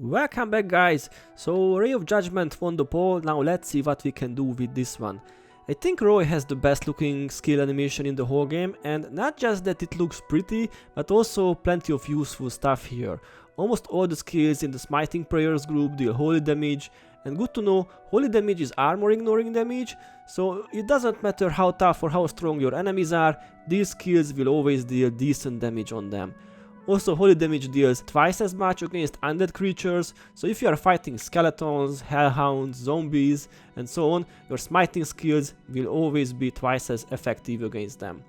Welcome back, guys. So Ray of Judgment won the poll. Now let's see what we can do with this one. I think Roy has the best looking skill animation in the whole game, and not just that it looks pretty, but also plenty of useful stuff here. Almost all the skills in the Smiting Prayers group deal holy damage, and good to know, holy damage is armor ignoring damage, so it doesn't matter how tough or how strong your enemies are, these skills will always deal decent damage on them. Also, holy damage deals twice as much against undead creatures, so if you are fighting skeletons, hellhounds, zombies and so on, your smiting skills will always be twice as effective against them.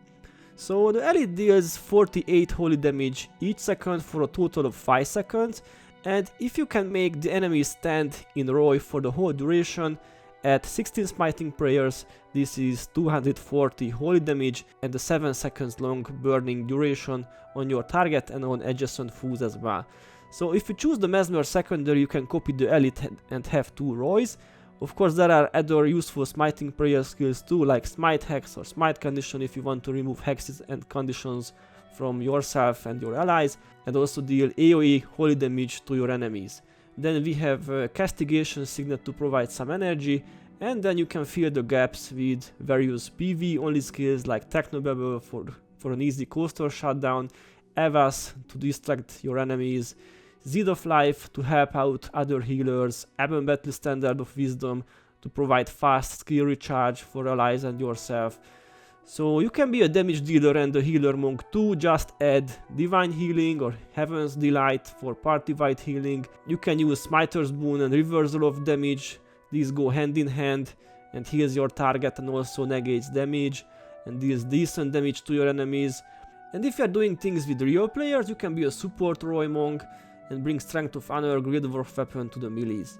So the elite deals 48 holy damage each second for a total of 5 seconds, and if you can make the enemy stand in Roy for the whole duration, at 16 smiting prayers, this is 240 holy damage and a 7 seconds long burning duration on your target and on adjacent foes as well. So if you choose the mesmer secondary, you can copy the elite and have 2 Roys. Of course, there are other useful smiting prayer skills too, like smite hex or smite condition if you want to remove hexes and conditions from yourself and your allies, and also deal AoE holy damage to your enemies. Then we have castigation signet to provide some energy, and then you can fill the gaps with various PV only skills like Technobabble for an easy coaster shutdown, Evas to distract your enemies, Seed of Life to help out other healers, Eben Battle Standard of Wisdom to provide fast skill recharge for allies and yourself. So you can be a damage dealer and a healer monk too, just add Divine Healing or Heaven's Delight for party-wide healing. You can use Smiter's Boon and Reversal of Damage, these go hand in hand and heals your target and also negates damage and deals decent damage to your enemies. And if you are doing things with real players, you can be a support Roy monk and bring Strength of Honor Grid Dwarf weapon to the melees.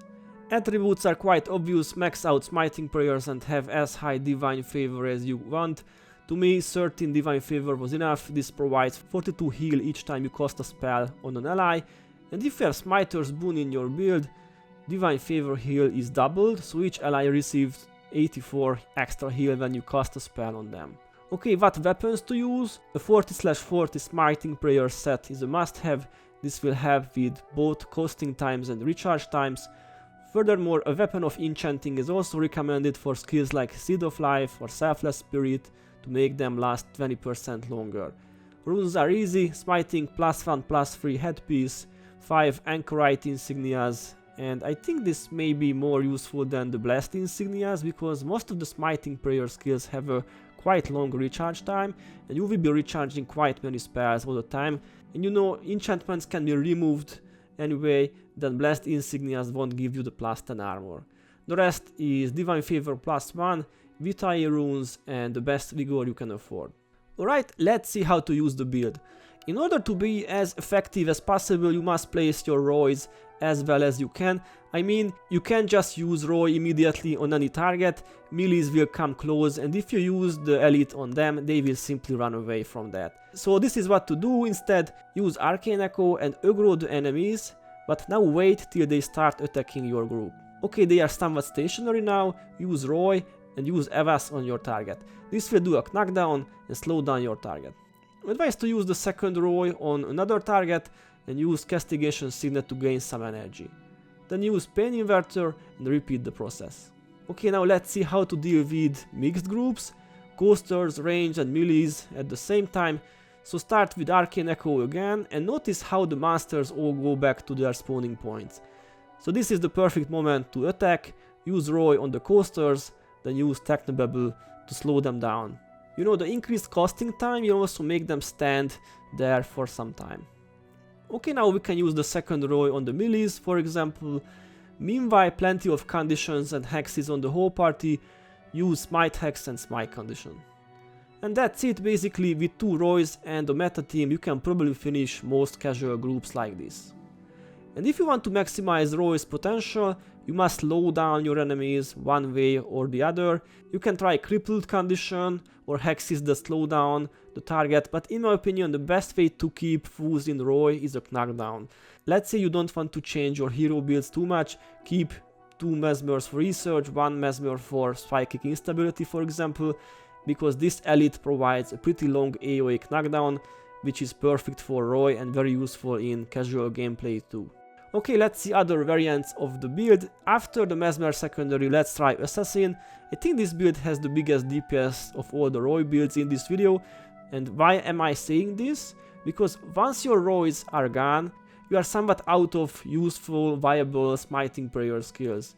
Attributes are quite obvious, max out smiting prayers and have as high divine favor as you want. To me, 13 divine favor was enough. This provides 42 heal each time you cast a spell on an ally, and if you have Smiter's Boon in your build, divine favor heal is doubled, so each ally receives 84 extra heal when you cast a spell on them. Okay, what weapons to use? A 40/40 smiting prayer set is a must-have. This will help with both casting times and recharge times. Furthermore, a weapon of enchanting is also recommended for skills like Seed of Life or Selfless Spirit to make them last 20% longer. Runes are easy, smiting +1/+3 headpiece, 5 anchorite insignias, and I think this may be more useful than the blast insignias because most of the smiting prayer skills have a quite long recharge time and you will be recharging quite many spells all the time, and you know enchantments can be removed anyway, then blast insignias won't give you the +10 armor. The rest is divine favor +1, Vitae runes and the best vigor you can afford. Alright, let's see how to use the build. In order to be as effective as possible, you must place your Roys as well as you can. I mean, you can't just use Roy immediately on any target, melees will come close, and if you use the elite on them, they will simply run away from that. So this is what to do instead: use Arcane Echo and aggro the enemies, but now wait till they start attacking your group. Okay, they are somewhat stationary now, use Roy and use Evas on your target. This will do a knockdown and slow down your target. Advice to use the second Roy on another target and use Castigation Signet to gain some energy. Then use Pain Inverter and repeat the process. Okay, now let's see how to deal with mixed groups, coasters, range and melees at the same time. So start with Arcane Echo again and notice how the monsters all go back to their spawning points. So this is the perfect moment to attack, use Roy on the coasters, then use Technobabble to slow them down. You know, the increased casting time will also make them stand there for some time. Okay, now we can use the second Roy on the melees, for example. Meanwhile, plenty of conditions and hexes on the whole party, use smite hex and smite condition. And that's it basically. With 2 Roys and a meta team you can probably finish most casual groups like this. And if you want to maximize Roy's potential, you must slow down your enemies one way or the other. You can try crippled condition or hexes that slow down the target, but in my opinion the best way to keep foes in Roy is a knockdown. Let's say you don't want to change your hero builds too much, keep 2 mesmers for research, 1 mesmer for psychic instability for example, because this elite provides a pretty long AoE knockdown, which is perfect for Roy and very useful in casual gameplay too. Okay, let's see other variants of the build. After the mesmer secondary, let's try assassin. I think this build has the biggest DPS of all the Roy builds in this video. And why am I saying this? Because once your Roys are gone, you are somewhat out of useful, viable smiting prayer skills.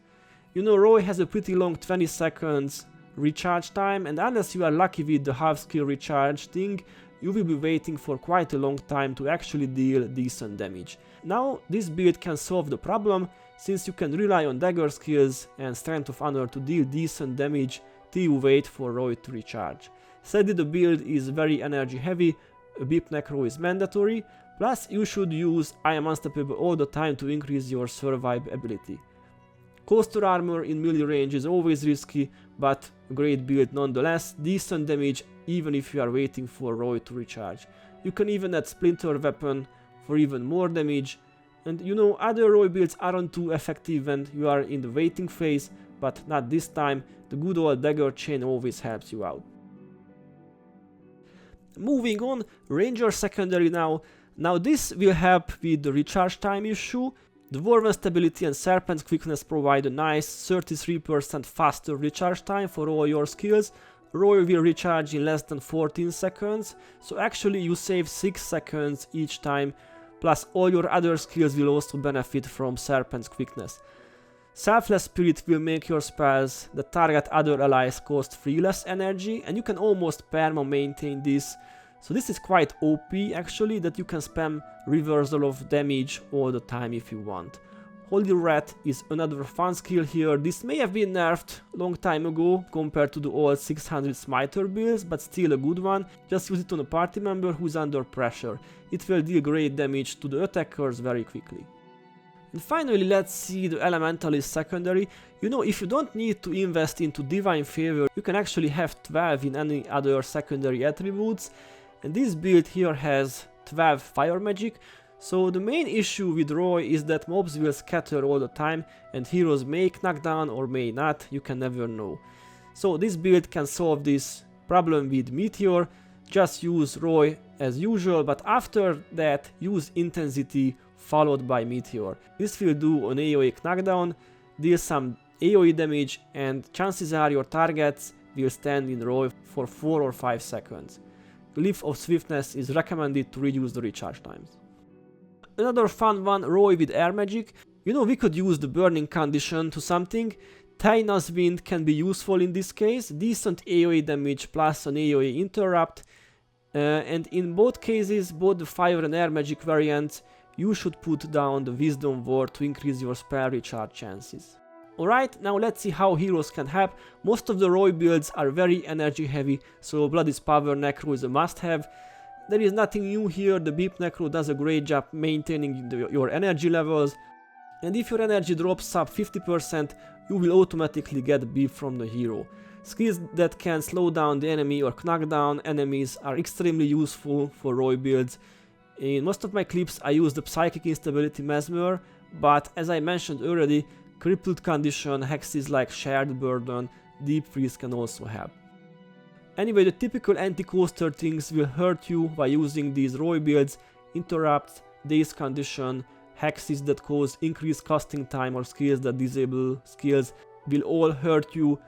You know, Roy has a pretty long 20 seconds recharge time, and unless you are lucky with the half skill recharge thing, you will be waiting for quite a long time to actually deal decent damage. Now, this build can solve the problem, since you can rely on dagger skills and strength of honor to deal decent damage till you wait for Roy to recharge. Sadly, the build is very energy heavy, a Beep Necro is mandatory, plus you should use I am unstoppable all the time to increase your survivability. Coaster armor in melee range is always risky, but a great build nonetheless, decent damage even if you are waiting for Roy to recharge. You can even add Splinter weapon for even more damage, and you know, other Roy builds aren't too effective when you are in the waiting phase, but not this time, the good old dagger chain always helps you out. Moving on, Ranger secondary now. Now this will help with the recharge time issue. The Dwarven Stability and Serpent Quickness provide a nice 33% faster recharge time for all your skills. Roy will recharge in less than 14 seconds, so actually you save 6 seconds each time, plus all your other skills will also benefit from Serpent's Quickness. Selfless Spirit will make your spells that target other allies cost 3 less energy, and you can almost perma maintain this. So this is quite OP actually, that you can spam reversal of damage all the time if you want. Holy Rat is another fun skill here. This may have been nerfed long time ago compared to the old 600 Smiter builds, but still a good one. Just use it on a party member who's under pressure. It will deal great damage to the attackers very quickly. And finally, let's see the Elementalist secondary. You know, if you don't need to invest into Divine Favor, you can actually have 12 in any other secondary attributes. And this build here has 12 fire magic, so the main issue with Roy is that mobs will scatter all the time and heroes may knockdown or may not, you can never know. So this build can solve this problem with Meteor. Just use Roy as usual, but after that use Intensity followed by Meteor. This will do an AoE knockdown, deal some AoE damage, and chances are your targets will stand in Roy for 4 or 5 seconds. Glyph of Swiftness is recommended to reduce the recharge times. Another fun one, Roy with air magic. You know, we could use the burning condition to something. Taina's Wind can be useful in this case, decent AoE damage plus an AoE interrupt. And in both cases, both the fire and air magic variants, you should put down the Wisdom Ward to increase your spell recharge chances. Alright, now let's see how heroes can help. Most of the Roy builds are very energy heavy, so Blood Power Necro is a must have. There is nothing new here, the Beep Necro does a great job maintaining your energy levels. And if your energy drops sub 50%, you will automatically get Beep from the hero. Skills that can slow down the enemy or knock down enemies are extremely useful for Roy builds. In most of my clips I use the Psychic Instability Mesmer, but as I mentioned already, Crippled Condition, hexes like Shared Burden, Deep Freeze can also help. Anyway, the typical anti-coaster things will hurt you by using these Roy builds: interrupts, Daze Condition, hexes that cause increased casting time or skills that disable skills will all hurt you.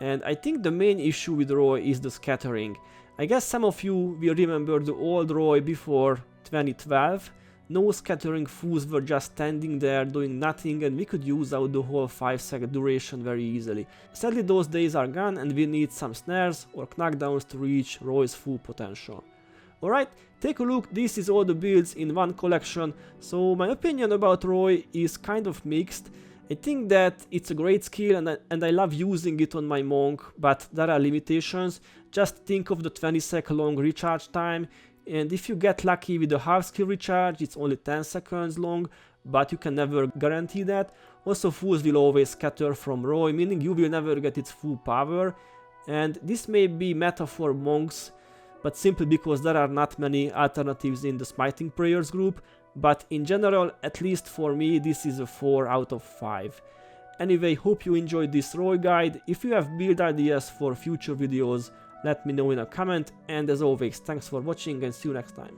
And I think the main issue with Roy is the scattering. I guess some of you will remember the old Roy before 2012. No scattering fools were just standing there doing nothing, and we could use out the whole 5-second duration very easily. Sadly those days are gone and we need some snares or knockdowns to reach Roy's full potential. Alright, take a look, this is all the builds in one collection, so my opinion about Roy is kind of mixed. I think that it's a great skill and I love using it on my monk, but there are limitations. Just think of the 20-second long recharge time. And if you get lucky with the half skill recharge, it's only 10 seconds long, but you can never guarantee that. Also, fools will always scatter from Roy, meaning you will never get its full power. And this may be meta for monks, but simply because there are not many alternatives in the smiting prayers group. But in general, at least for me, this is a 4 out of 5. Anyway, hope you enjoyed this Roy guide. If you have build ideas for future videos, let me know in a comment, and as always, thanks for watching and see you next time.